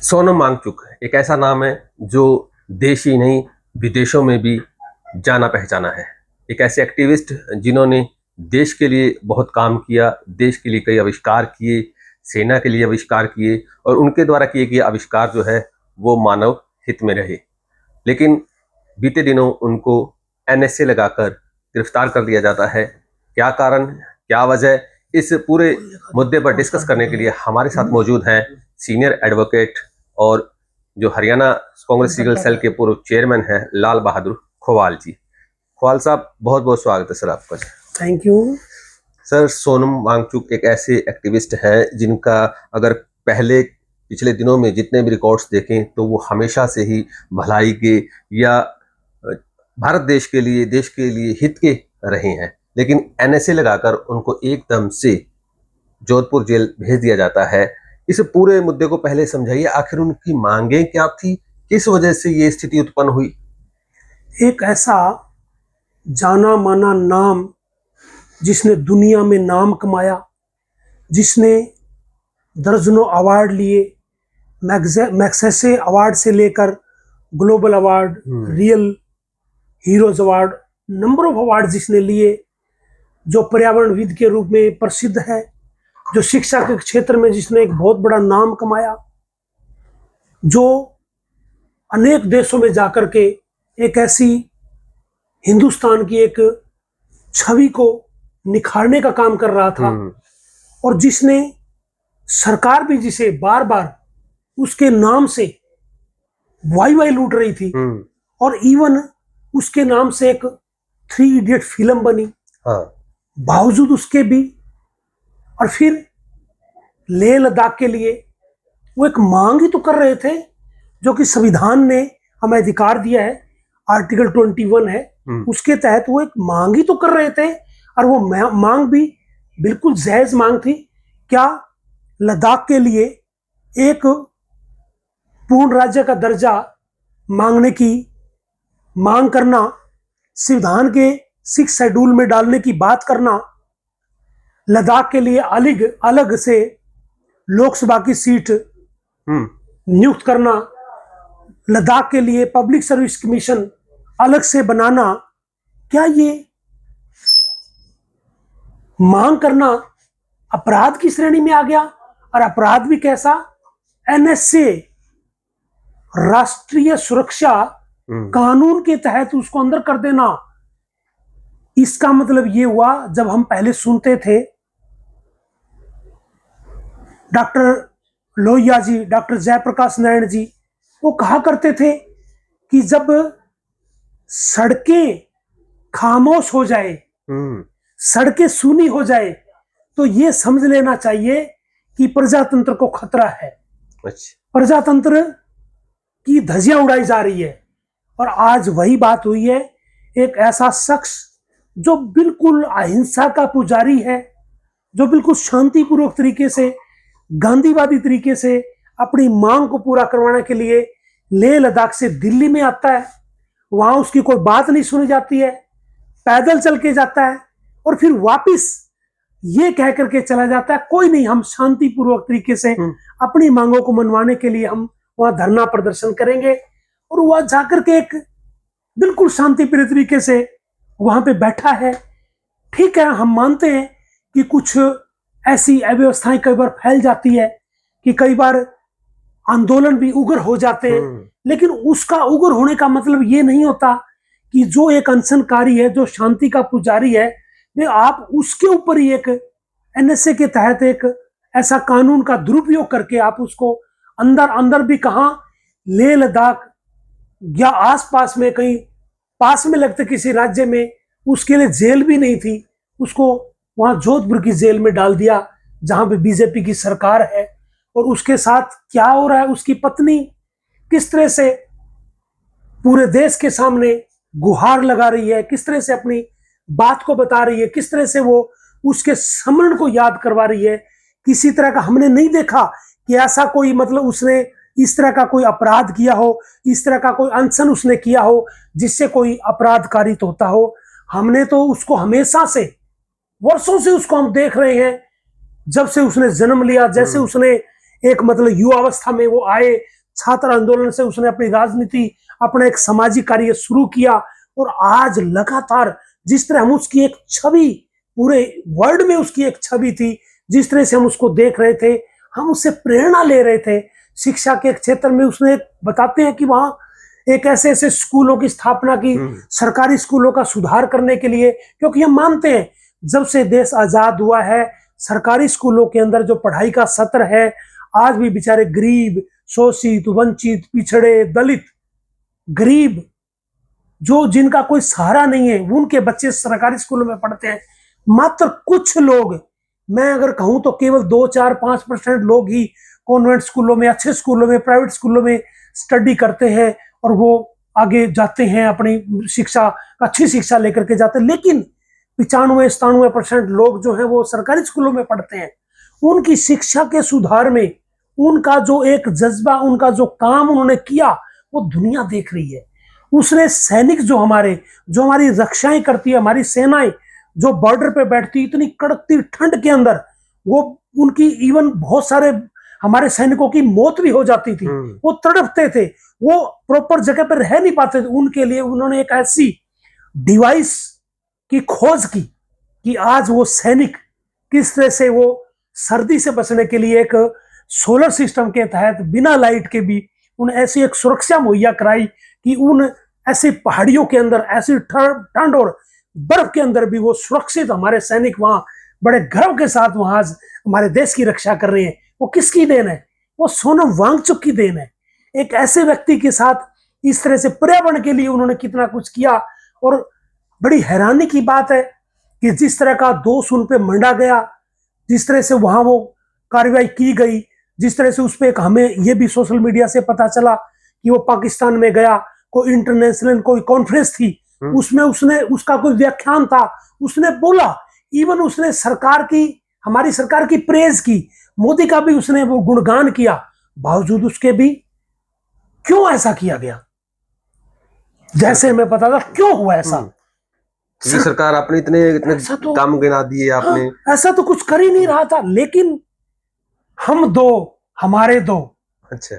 सोनम वांगचुक एक ऐसा नाम है जो देश ही नहीं विदेशों में भी जाना पहचाना है। एक ऐसे एक्टिविस्ट जिन्होंने देश के लिए बहुत काम किया, देश के लिए कई आविष्कार किए, सेना के लिए आविष्कार किए और उनके द्वारा किए गए आविष्कार जो है वो मानव हित में रहे। लेकिन बीते दिनों उनको एनएसए लगाकर गिरफ्तार कर दिया जाता है। क्या कारण, क्या वजह, इस पूरे मुद्दे पर डिस्कस करने के लिए हमारे साथ मौजूद हैं सीनियर एडवोकेट और जो हरियाणा कांग्रेस लीगल सेल के पूर्व चेयरमैन हैं लाल बहादुर खोवाल जी। खोवाल साहब, बहुत बहुत स्वागत है सर आपका। Thank you sir, Sonam Wangchuk एक ऐसे एक्टिविस्ट हैं जिनका अगर पिछले दिनों में जितने भी रिकॉर्ड्स देखें तो वो हमेशा से ही भलाई के या भारत देश के लिए हित के रहे हैं। लेकिन एनएसए लगाकर उनको एकदम से जोधपुर जेल भेज दिया जाता है। इस पूरे मुद्दे को पहले समझाइए, आखिर उनकी मांगें क्या थी, किस वजह से ये स्थिति उत्पन्न हुई। एक ऐसा जाना माना नाम जिसने दुनिया में नाम कमाया, जिसने दर्जनों अवार्ड लिए, मैग्सेसे अवार्ड से लेकर global award, real heroes award, number of award जिसने लिए, जो पर्यावरणविद के रूप में प्रसिद्ध है, जो शिक्षा के क्षेत्र में जिसने एक बहुत बड़ा नाम कमाया, जो अनेक देशों में जाकर के एक ऐसी हिंदुस्तान की एक छवि को निखारने का काम कर रहा था, और जिसने सरकार भी जिसे बार बार उसके नाम से वाई लूट रही थी, और इवन उसके नाम से एक 3 इडियट फिल्म बनी। बावजूद उसके भी, और फिर लेह लद्दाख के लिए वो एक मांग ही तो कर रहे थे जो कि संविधान ने हमें अधिकार दिया है, आर्टिकल 21 है, उसके तहत वो एक मांग ही तो कर रहे थे। और वो मांग भी बिल्कुल जायज मांग थी। क्या लद्दाख के लिए एक पूर्ण राज्य का दर्जा मांगने की मांग करना, संविधान के 6 शेड्यूल में डालने की बात करना, लद्दाख के लिए अलग से लोकसभा की सीट नियुक्त करना, लद्दाख के लिए पब्लिक सर्विस कमीशन अलग से बनाना, क्या ये मांग करना अपराध की श्रेणी में आ गया? और अपराध भी कैसा? एनएसए, राष्ट्रीय सुरक्षा कानून के तहत उसको अंदर कर देना। इसका मतलब ये हुआ, जब हम पहले सुनते थे डॉक्टर लोहिया जी, डॉक्टर जयप्रकाश नारायण जी, वो कहा करते थे कि जब सड़कें खामोश हो जाए, सड़कें सूनी हो जाए, तो ये समझ लेना चाहिए कि प्रजातंत्र को खतरा है। प्रजातंत्र की धज्जियां उड़ाई जा रही है। और आज वही बात हुई है। एक ऐसा शख्स जो बिल्कुल अहिंसा का पुजारी है, जो बिल्कुल शांतिपूर्वक तरीके से, गांधीवादी तरीके से अपनी मांग को पूरा करवाने के लिए लेह लद्दाख से दिल्ली में आता है, वहां उसकी कोई बात नहीं सुनी जाती है, पैदल चल के जाता है और फिर वापिस ये कह करके चला जाता है, कोई नहीं, हम शांतिपूर्वक तरीके से अपनी मांगों को मनवाने के लिए हम वहां धरना प्रदर्शन करेंगे। और वहां जाकर के एक बिल्कुल शांतिप्रिय तरीके से वहां पे बैठा है। ठीक है, हम मानते हैं कि कुछ ऐसी अव्यवस्थाएं कई बार फैल जाती है, कि कई बार आंदोलन भी उग्र हो जाते हैं, लेकिन उसका उग्र होने का मतलब ये नहीं होता कि जो एक अनशनकारी है, जो शांति का पुजारी है, आप उसके ऊपर ही एक एनएसए के तहत एक ऐसा कानून का दुरुपयोग करके आप उसको अंदर भी कहां, लेह लद्दाख या आसपास में कहीं पास में लगते किसी राज्य में, उसके लिए जेल भी नहीं थी, उसको वहां जोधपुर की जेल में डाल दिया जहां पे बीजेपी की सरकार है। और उसके साथ क्या हो रहा है, उसकी पत्नी किस तरह से पूरे देश के सामने गुहार लगा रही है, किस तरह से अपनी बात को बता रही है, किस तरह से वो उसके समरण को याद करवा रही है। किसी तरह का हमने नहीं देखा कि ऐसा कोई, मतलब उसने इस तरह का कोई अपराध किया हो, इस तरह का कोई अनशन उसने किया हो जिससे कोई अपराध कारित होता हो। हमने तो उसको हमेशा से, वर्षों से उसको हम देख रहे हैं, जब से उसने जन्म लिया, जैसे उसने एक मतलब युवावस्था में वो आए, छात्र आंदोलन से उसने अपनी राजनीति, अपना एक सामाजिक कार्य शुरू किया, और आज लगातार जिस तरह हम उसकी एक छवि, पूरे वर्ल्ड में उसकी एक छवि थी, जिस तरह से हम उसको देख रहे थे, हम उससे प्रेरणा ले रहे थे। शिक्षा के क्षेत्र में उसने बताते हैं कि वहां एक ऐसे ऐसे स्कूलों की स्थापना की, सरकारी स्कूलों का सुधार करने के लिए, क्योंकि हम मानते हैं जब से देश आजाद हुआ है, सरकारी स्कूलों के अंदर जो पढ़ाई का सत्र है, आज भी बेचारे गरीब, शोषित, वंचित, पिछड़े, दलित, गरीब, जो जिनका कोई सहारा नहीं है, उनके बच्चे सरकारी स्कूलों में पढ़ते हैं। मात्र कुछ लोग, मैं अगर कहूं तो केवल 2-4-5% लोग ही कॉन्वेंट स्कूलों में, अच्छे स्कूलों में, प्राइवेट स्कूलों में स्टडी करते हैं और वो आगे जाते हैं, अपनी शिक्षा, अच्छी शिक्षा लेकर के जाते हैं। लेकिन 95-97% लोग जो है वो सरकारी स्कूलों में पढ़ते हैं। उनकी शिक्षा के सुधार में उनका जो एक जज्बा, उनका जो काम उन्होंने किया, वो दुनिया देख रही है। उसने सैनिक जो हमारी रक्षाएं करती है, हमारी सेनाएं जो बॉर्डर पे बैठती, इतनी कड़कती ठंड के अंदर, वो उनकी इवन बहुत सारे हमारे सैनिकों की मौत भी हो जाती थी, वो तड़पते थे, वो प्रॉपर जगह पर रह नहीं पाते थे। उनके लिए उन्होंने एक ऐसी डिवाइस की खोज की कि आज वो सैनिक किस तरह से वो सर्दी से बचने के लिए एक सोलर सिस्टम के तहत बिना लाइट के भी उन्हें ऐसी एक सुरक्षा मुहैया कराई कि उन ऐसी पहाड़ियों के अंदर, ऐसी ठंड और बर्फ के अंदर भी वो सुरक्षित, हमारे सैनिक वहां बड़े गर्व के साथ वहां आज हमारे देश की रक्षा कर रहे हैं। वो किसकी देन है? वो सोनम वांगचुक की देन है। एक ऐसे व्यक्ति के साथ इस तरह से पर्यावरण के लिए उन्होंने कितना कुछ किया। और बड़ी हैरानी की बात है कि जिस तरह का दोष उन पे मंडा गया, जिस तरह से वहां वो कार्रवाई की गई, जिस तरह से उस पर हमें ये भी सोशल मीडिया से पता चला कि वो पाकिस्तान में गया, कोई इंटरनेशनल कोई कॉन्फ्रेंस थी, उसमें उसने उसका कोई व्याख्यान था, उसने बोला, इवन उसने सरकार की, हमारी सरकार की प्रेज की, मोदी का भी उसने वो गुणगान किया। बावजूद उसके भी क्यों ऐसा किया गया? जैसे हमें पता था क्यों हुआ ऐसा। सरकार आपने इतने तो काम गिना दिए आपने। हाँ, ऐसा तो कुछ कर ही नहीं रहा था, लेकिन हम दो हमारे दो, अच्छा,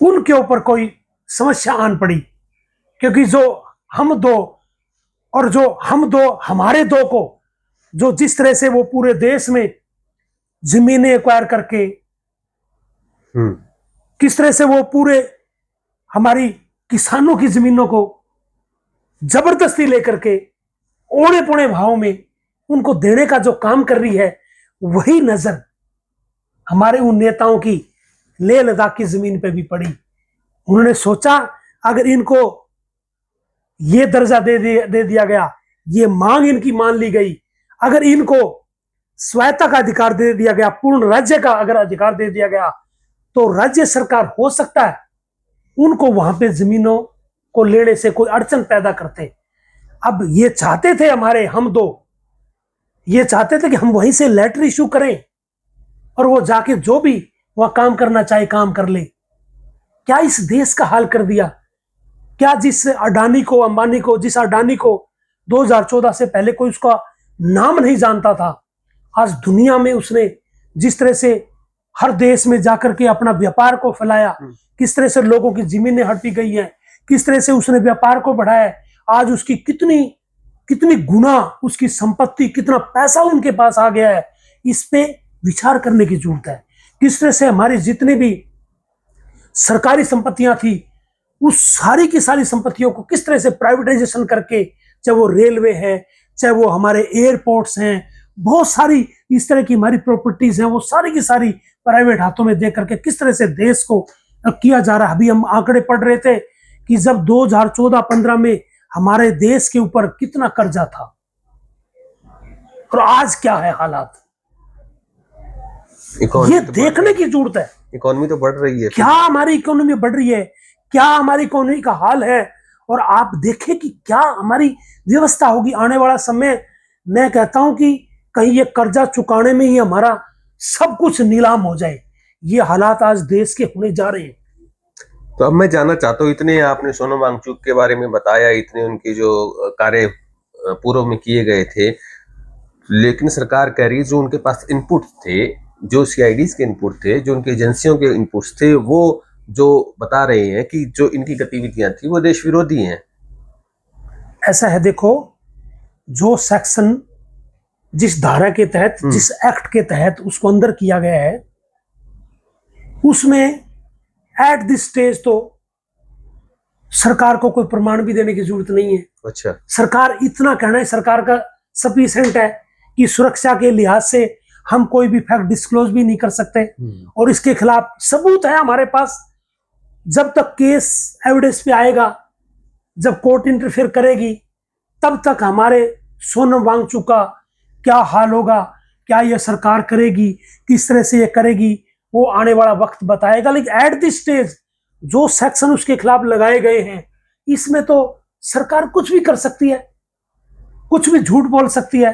उनके ऊपर कोई समस्या आन पड़ी, क्योंकि जो हम दो और जो हम दो हमारे दो को, जो जिस तरह से वो पूरे देश में जमीनें एक्वायर करके, किस तरह से वो पूरे हमारी किसानों की जमीनों को जबरदस्ती लेकर के औने पौने भाव में उनको देने का जो काम कर रही है, वही नजर हमारे उन नेताओं की लेह लद्दाख की जमीन पे भी पड़ी। उन्होंने सोचा अगर इनको ये दर्जा दे दिया गया, ये मांग इनकी मान ली गई, अगर इनको स्वायत्ता का अधिकार दे दिया गया, पूर्ण राज्य का अगर अधिकार दे दिया गया, तो राज्य सरकार हो सकता है उनको वहां पे जमीनों को लेने से कोई अड़चन पैदा करते। अब ये चाहते थे हमारे हम दो, ये चाहते थे कि हम वहीं से लेटर इशू करें और वो जाके जो भी वह काम करना चाहे काम कर ले। क्या इस देश का हाल कर दिया? क्या जिस अडानी को, अंबानी को, जिस अडानी को 2014 से पहले कोई उसका नाम नहीं जानता था, आज दुनिया में उसने जिस तरह से हर देश में जाकर के अपना व्यापार को फैलाया, किस तरह से लोगों की जमीनें हड़पी गई हैं, किस तरह से उसने व्यापार को बढ़ाया, आज उसकी कितनी गुना उसकी संपत्ति, कितना पैसा उनके पास आ गया है, इस पे विचार करने की जरूरत है। किस तरह से हमारी जितनी भी सरकारी संपत्तियां थी, उस सारी की सारी संपत्तियों को किस तरह से प्राइवेटाइजेशन करके, चाहे वो रेलवे है, चाहे वो हमारे एयरपोर्ट्स हैं, बहुत सारी इस तरह की हमारी प्रॉपर्टीज हैं, वो सारी की सारी प्राइवेट हाथों में दे करके किस तरह से देश को किया जा रहा है। अभी हम आंकड़े पढ़ रहे थे कि जब 2014-15 में हमारे देश के ऊपर कितना कर्जा था और आज क्या है हालात, ये देखने की जरूरत है। इकोनॉमी तो बढ़ रही है, क्या हमारी इकोनॉमी बढ़ रही है, क्या हमारी इकोनॉमी का हाल है, और आप देखें कि क्या हमारी व्यवस्था होगी आने वाला समय। मैं कहता हूं कि कहीं ये कर्जा चुकाने में ही हमारा सब कुछ नीलाम हो जाए। ये हालात आज देश के होने जा रहे हैं। तो अब मैं जानना चाहता हूँ, इतने आपने सोनम वांगचुक के बारे में बताया, इतने उनकी जो कार्य पूर्व में किए गए थे, लेकिन सरकार कह रही है जो उनके पास इनपुट थे जो सीआईडीज के इनपुट थे, जो उनकी एजेंसियों के इनपुट्स थे, वो जो बता रहे हैं कि जो इनकी गतिविधियां थी वो देश विरोधी हैं। ऐसा है, देखो, जो सेक्शन जिस धारा के तहत, जिस एक्ट के तहत उसको अंदर किया गया है, उसमें एट दिस स्टेज तो सरकार को कोई प्रमाण भी देने की जरूरत नहीं है। अच्छा। सरकार इतना कहना है, सरकार का सफिशिएंट है कि सुरक्षा के लिहाज से हम कोई भी फैक्ट डिस्क्लोज भी नहीं कर सकते, और इसके खिलाफ सबूत है हमारे पास। जब तक केस एविडेंस पे आएगा, जब कोर्ट इंटरफेयर करेगी, तब तक हमारे सोनम वांगचुक का क्या हाल होगा, क्या यह सरकार करेगी, किस तरह से यह करेगी, वो आने वाला वक्त बताएगा। लेकिन एट दिस स्टेज जो सेक्शन उसके खिलाफ लगाए गए हैं, इसमें तो सरकार कुछ भी कर सकती है, कुछ भी झूठ बोल सकती है,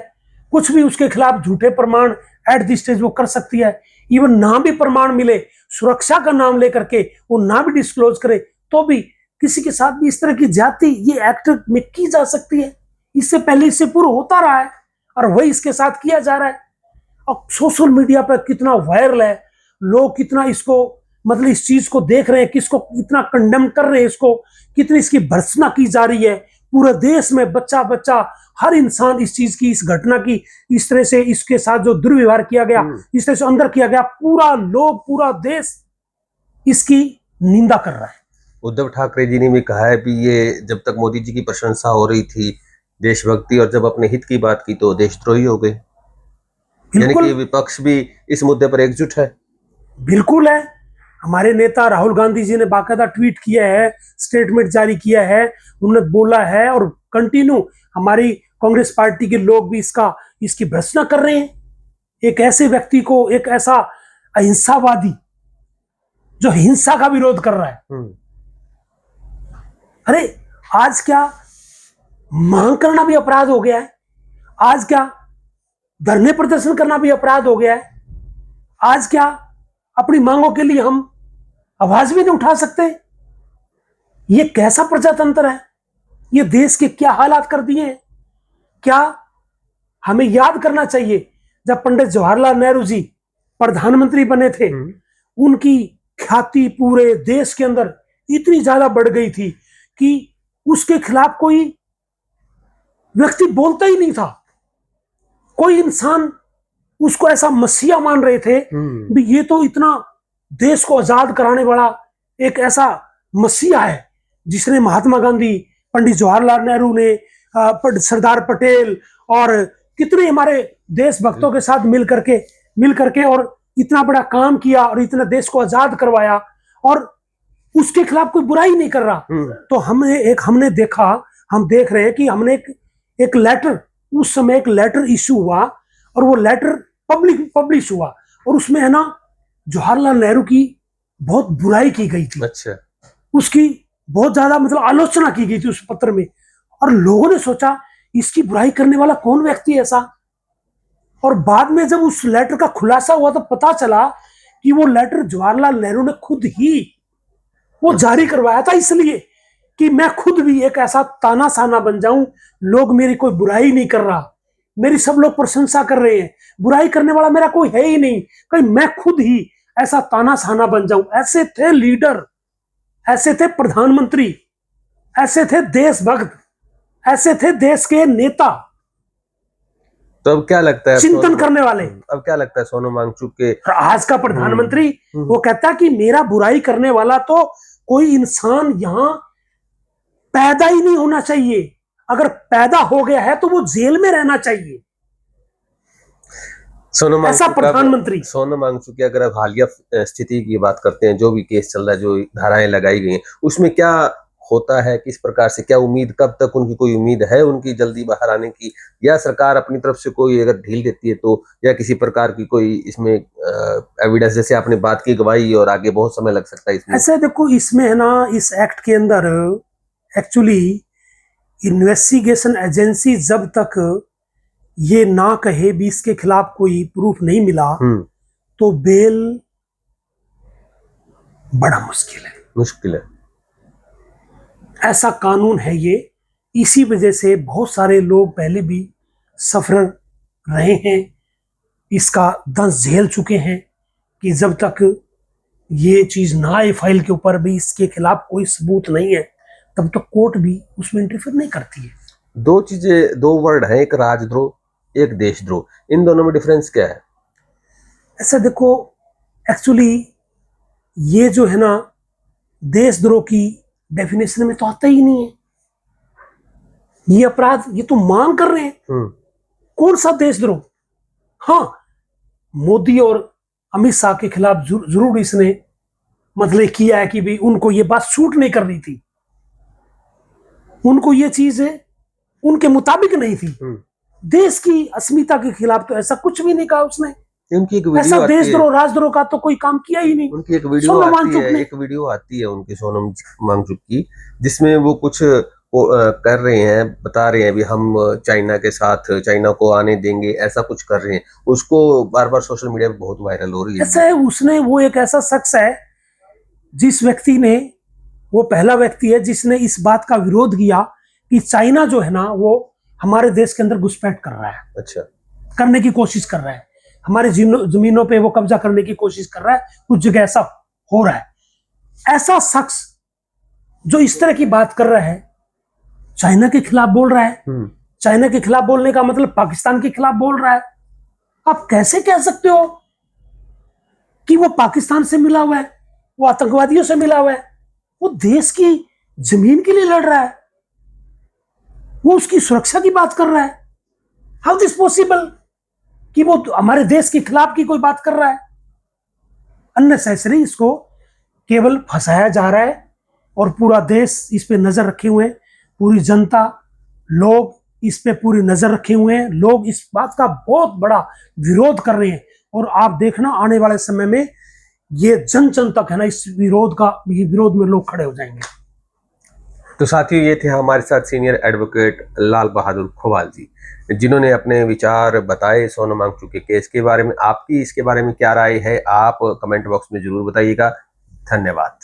कुछ भी उसके खिलाफ झूठे प्रमाण एट दिस स्टेज वो कर सकती है। इवन ना भी प्रमाण मिले, सुरक्षा का नाम लेकर के वो ना भी डिस्क्लोज करे, तो भी किसी के साथ भी इस तरह की जाति ये एक्ट में की जा सकती है। इससे पहले इससे पूर्व होता रहा है और वही इसके साथ किया जा रहा है। और सोशल मीडिया पर कितना वायरल है, लोग कितना इसको मतलब इस चीज को देख रहे हैं, किसको इतना कंडेम कर रहे हैं, इसको कितनी इसकी भर्त्सना की जा रही है। पूरे देश में बच्चा बच्चा हर इंसान इस चीज की, इस घटना की, इस तरह से इसके साथ जो दुर्व्यवहार किया गया, इस तरह से अंदर किया गया, पूरा लोग, पूरा देश इसकी निंदा कर रहा है। उद्धव ठाकरे जी ने भी कहा है कि ये जब तक मोदी जी की प्रशंसा हो रही थी देशभक्ति, और जब अपने हित की बात की तो देशद्रोही हो गए। यानी कि विपक्ष भी इस मुद्दे पर एकजुट है। बिल्कुल है। हमारे नेता राहुल गांधी जी ने बाकायदा ट्वीट किया है, स्टेटमेंट जारी किया है, उन्होंने बोला है, और कंटिन्यू हमारी कांग्रेस पार्टी के लोग भी इसकी भर्त्सना कर रहे हैं। एक ऐसे व्यक्ति को, एक ऐसा अहिंसावादी जो हिंसा का विरोध कर रहा है। अरे आज क्या मांग करना भी अपराध हो गया है? आज क्या धरने प्रदर्शन करना भी अपराध हो गया है? आज क्या अपनी मांगों के लिए हम आवाज भी नहीं उठा सकते? ये कैसा प्रजातंत्र है? ये देश के क्या हालात कर दिए हैं? क्या हमें याद करना चाहिए जब पंडित जवाहरलाल नेहरू जी प्रधानमंत्री बने थे, उनकी ख्याति पूरे देश के अंदर इतनी ज्यादा बढ़ गई थी कि उसके खिलाफ कोई व्यक्ति बोलता ही नहीं था। कोई इंसान उसको ऐसा मसीहा मान रहे थे भी ये तो इतना देश को आजाद कराने वाला एक ऐसा मसीहा है, जिसने महात्मा गांधी, पंडित जवाहरलाल नेहरू ने, सरदार पटेल और कितने हमारे देशभक्तों के साथ मिल करके और इतना बड़ा काम किया और इतना देश को आजाद करवाया, और उसके खिलाफ कोई बुराई नहीं कर रहा। तो हमने देखा, हम देख रहे हैं कि हमने एक लेटर, उस समय एक लेटर इश्यू हुआ, और वो लेटर पब्लिश हुआ, और उसमें है ना जवाहरलाल नेहरू की बहुत बुराई की गई थी। अच्छा। उसकी बहुत ज्यादा मतलब आलोचना की गई थी उस पत्र में, और लोगों ने सोचा इसकी बुराई करने वाला कौन व्यक्ति ऐसा। और बाद में जब उस लेटर का खुलासा हुआ तो पता चला कि वो लेटर जवाहरलाल नेहरू ने खुद ही वो जारी करवाया था, इसलिए कि मैं खुद भी एक ऐसा तानाशाना बन जाऊं, लोग मेरी कोई बुराई नहीं कर रहा, मेरी सब लोग प्रशंसा कर रहे हैं, बुराई करने वाला मेरा कोई है ही नहीं, कहीं मैं खुद ही ऐसा तानाशाना बन जाऊं। ऐसे थे लीडर, ऐसे थे प्रधानमंत्री, ऐसे थे देशभक्त, ऐसे थे देश के नेता। तो अब क्या लगता है, चिंतन करने वाले। अब क्या लगता है सोनम वांगचुक के आज का प्रधानमंत्री वो कहता है कि मेरा बुराई करने वाला तो कोई इंसान यहां पैदा ही नहीं होना चाहिए, अगर पैदा हो गया है तो वो जेल में रहना चाहिए। ऐसा प्रधानमंत्री सोनम वांगचुक की अगर अब हालिया स्थिति की बात करते हैं, जो भी केस चल रहा है, जो धाराएं लगाई गई हैं, उसमें क्या होता है, किस प्रकार से, क्या उम्मीद, कब तक उनकी कोई उम्मीद है उनकी जल्दी बाहर आने की, या सरकार अपनी तरफ से कोई अगर ढील देती है तो, या किसी प्रकार की कोई इसमें एविडेंस, जैसे आपने बात की, गवाही, और आगे बहुत समय लग सकता है इसमें? ऐसा देखो, इसमें है ना, इस एक्ट के अंदर एक्चुअली इन्वेस्टिगेशन एजेंसी जब तक ये ना कहे भी इसके खिलाफ कोई प्रूफ नहीं मिला तो बेल बड़ा मुश्किल है। ऐसा कानून है ये। इसी वजह से बहुत सारे लोग पहले भी सफर रहे हैं, इसका दंश झेल चुके हैं कि जब तक ये चीज ना आए फाइल के ऊपर भी, इसके खिलाफ कोई सबूत नहीं है, तब तक कोर्ट भी उसमें इंटरफेयर नहीं करती है। दो चीजें, दो वर्ड हैं, एक राजद्रोह, एक देशद्रोह, इन दोनों में डिफरेंस क्या है? ऐसा देखो, एक्चुअली ये जो है ना, देशद्रोह की डेफिनेशन में तो आता ही नहीं है। ये अपराध ये तो मांग कर रहे हैं, कौन सा देशद्रोह? हाँ, मोदी और अमित शाह के खिलाफ जरूर इसने मतलब किया है कि भी उनको ये बात सूट नहीं कर रही थी, उनको ये चीज उनके मुताबिक नहीं थी। देश की अस्मिता के खिलाफ तो ऐसा कुछ भी नहीं कहा उसने। उनकी एक वीडियो ऐसा देशद्रोह राजद्रोह का तो कोई काम किया ही नहीं। उनकी एक वीडियो आती है उनकी, सोनम वांगचुक की, जिसमें वो कुछ कर रहे हैं, बता रहे हैं भी हम चाइना के साथ, चाइना को आने देंगे, ऐसा कुछ कर रहे हैं। उसको बार बार सोशल मीडिया पे बहुत वायरल हो रही है। ऐसा है, उसने, वो एक ऐसा शख्स है जिस व्यक्ति ने, वो पहला व्यक्ति है जिसने इस बात का विरोध किया कि चाइना जो है ना वो हमारे देश के अंदर घुसपैठ कर रहा है। अच्छा, करने की कोशिश कर रहा है, हमारे जमीनों पे वो कब्जा करने की कोशिश कर रहा है, कुछ जगह ऐसा हो रहा है। ऐसा शख्स जो इस तरह की बात कर रहा है, चाइना के खिलाफ बोल रहा है, चाइना के खिलाफ बोलने का मतलब पाकिस्तान के खिलाफ बोल रहा है। आप कैसे कह सकते हो कि वो पाकिस्तान से मिला हुआ है, वो आतंकवादियों से मिला हुआ है? वो देश की जमीन के लिए लड़ रहा है, वो उसकी सुरक्षा की बात कर रहा है। हाउ दिस पॉसिबल कि वो हमारे देश के खिलाफ की कोई बात कर रहा है? अननेसेसरी इसको केवल फंसाया जा रहा है और पूरा देश इस पे नजर रखे हुए हैं, पूरी जनता, लोग इस पे पूरी नजर रखे हुए हैं। लोग इस बात का बहुत बड़ा विरोध कर रहे हैं और आप देखना आने वाले समय में ये जन जन तक है ना, इस विरोध में लोग खड़े हो जाएंगे। तो साथियों, ये थे हमारे साथ सीनियर एडवोकेट लाल बहादुर खोवाल जी, जिन्होंने अपने विचार बताए सोनम वांगचुक के केस के बारे में। आपकी इसके बारे में क्या राय है, आप कमेंट बॉक्स में जरूर बताइएगा। धन्यवाद।